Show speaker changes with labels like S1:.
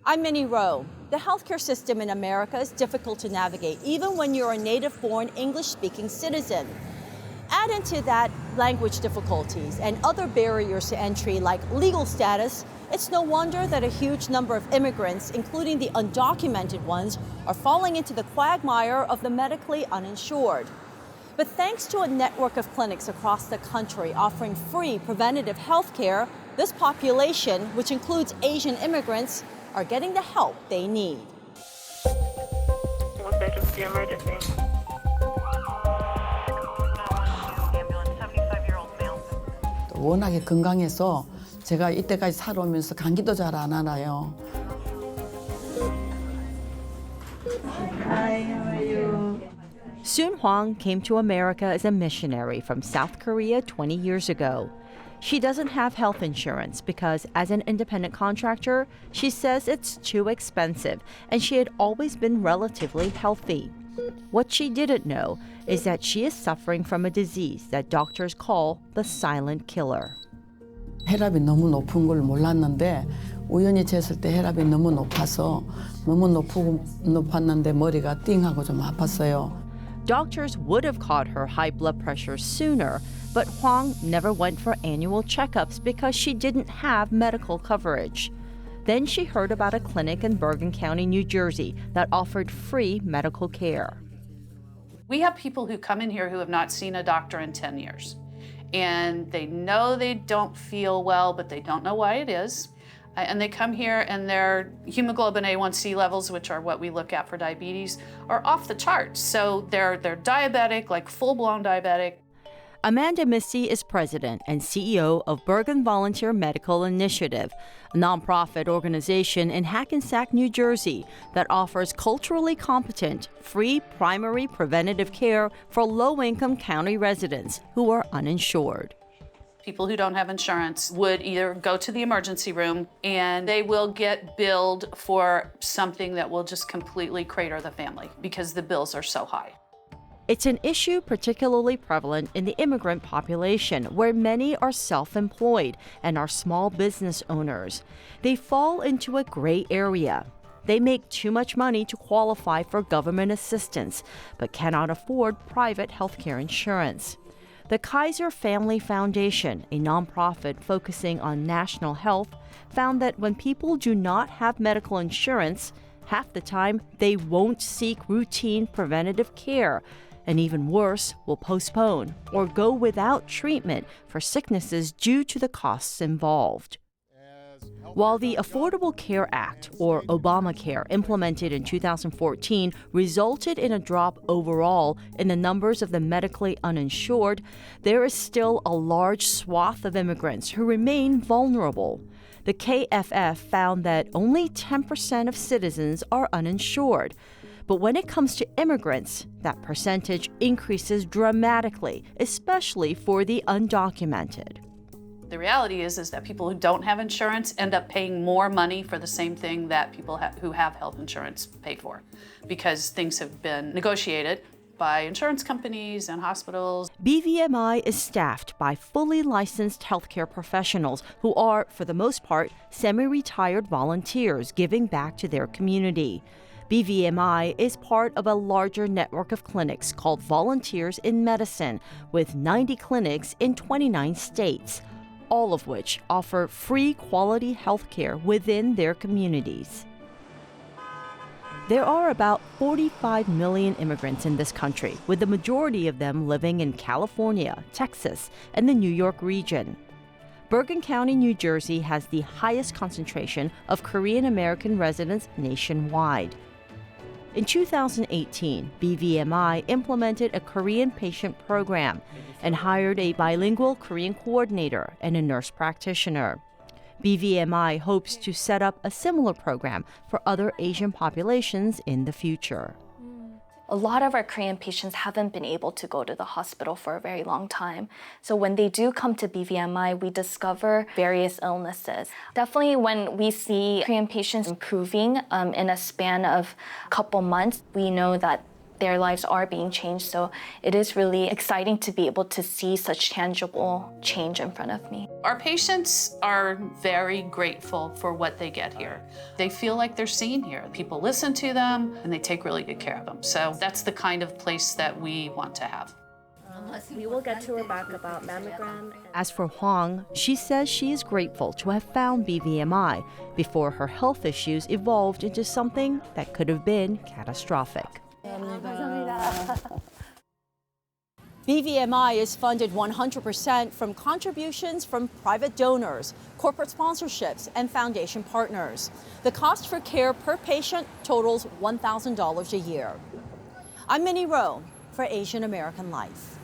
S1: I'm Minnie Roh. The healthcare system in America is difficult to navigate, even when you're a native-born English-speaking citizen. Add into that language difficulties and other barriers to entry like legal status, it's no wonder that a huge number of immigrants, including the undocumented ones, are falling into the quagmire of the medically uninsured. But thanks to a network of clinics across the country offering free preventative health care, this population, which includes Asian immigrants, are getting the help they need.
S2: What bedroom's the emergency? Ambulance, 75-year-old male.
S3: 워낙에 건강해서 제가 이때까지 살아오면서 감기도 잘 안 알아요.
S2: Hi, how are you?
S1: Soon Hwang came to America as a missionary from South Korea 20 years ago. She doesn't have health insurance because, as an independent contractor, she says it's too expensive, and she had always been relatively healthy. What she didn't know is that she is suffering from a disease that doctors call the silent killer.
S3: 혈압이 너무 높은 걸 몰랐는데 우연히 쟀을 때 혈압이 너무 높아서 너무 높았는데 머리가 띵하고 좀 아팠어요.
S1: Doctors would have caught her high blood pressure sooner, but Hwang never went for annual checkups because she didn't have medical coverage. Then she heard about a clinic in Bergen County, New Jersey that offered free medical care.
S4: We have people who come in here who have not seen a doctor in 10 years. And they know they don't feel well, but they don't know why it is. And they come here and their hemoglobin A1C levels, which are what we look at for diabetes, are off the charts. So they're diabetic, like full-blown diabetic.
S1: Amanda Misty is president and CEO of Bergen Volunteer Medical Initiative, a nonprofit organization in Hackensack, New Jersey that offers culturally competent, free primary preventative care for low-income county residents who are uninsured.
S4: People who don't have insurance would either go to the emergency room and they will get billed for something that will just completely crater the family because the bills are so high.
S1: It's an issue particularly prevalent in the immigrant population, where many are self-employed and are small business owners. They fall into a gray area. They make too much money to qualify for government assistance, but cannot afford private health care insurance. The Kaiser Family Foundation, a nonprofit focusing on national health, found that when people do not have medical insurance, half the time they won't seek routine preventative care, and even worse, will postpone or go without treatment for sicknesses due to the costs involved. While the Affordable Care Act, or Obamacare, implemented in 2014 resulted in a drop overall in the numbers of the medically uninsured, there is still a large swath of immigrants who remain vulnerable. The KFF found that only 10% of citizens are uninsured. But when it comes to immigrants, that percentage increases dramatically, especially for the undocumented.
S4: The reality is that people who don't have insurance end up paying more money for the same thing that people who have health insurance pay for, because things have been negotiated by insurance companies and hospitals.
S1: BVMI is staffed by fully licensed healthcare professionals who are, for the most part, semi-retired volunteers giving back to their community. BVMI is part of a larger network of clinics called Volunteers in Medicine, with 90 clinics in 29 states, all of which offer free quality health care within their communities. There are about 45 million immigrants in this country, with the majority of them living in California, Texas, and the New York region. Bergen County, New Jersey has the highest concentration of Korean American residents nationwide. In 2018, BVMI implemented a Korean patient program and hired a bilingual Korean coordinator and a nurse practitioner. BVMI hopes to set up a similar program for other Asian populations in the future.
S5: A lot of our Korean patients haven't been able to go to the hospital for a very long time. So when they do come to BVMI, we discover various illnesses. Definitely when we see Korean patients improving in a span of a couple months, we know that their lives are being changed. So it is really exciting to be able to see such tangible change in front of me.
S4: Our patients are very grateful for what they get here. They feel like they're seen here. People listen to them and they take really good care of them. So that's the kind of place that we want to have.
S6: We will get to her back about mammogram.
S1: As for Huang, she says she is grateful to have found BVMI before her health issues evolved into something that could have been catastrophic. BVMI is funded 100% from contributions from private donors, corporate sponsorships, and foundation partners. The cost for care per patient totals $1,000 a year. I'm Minnie Roh for Asian American Life.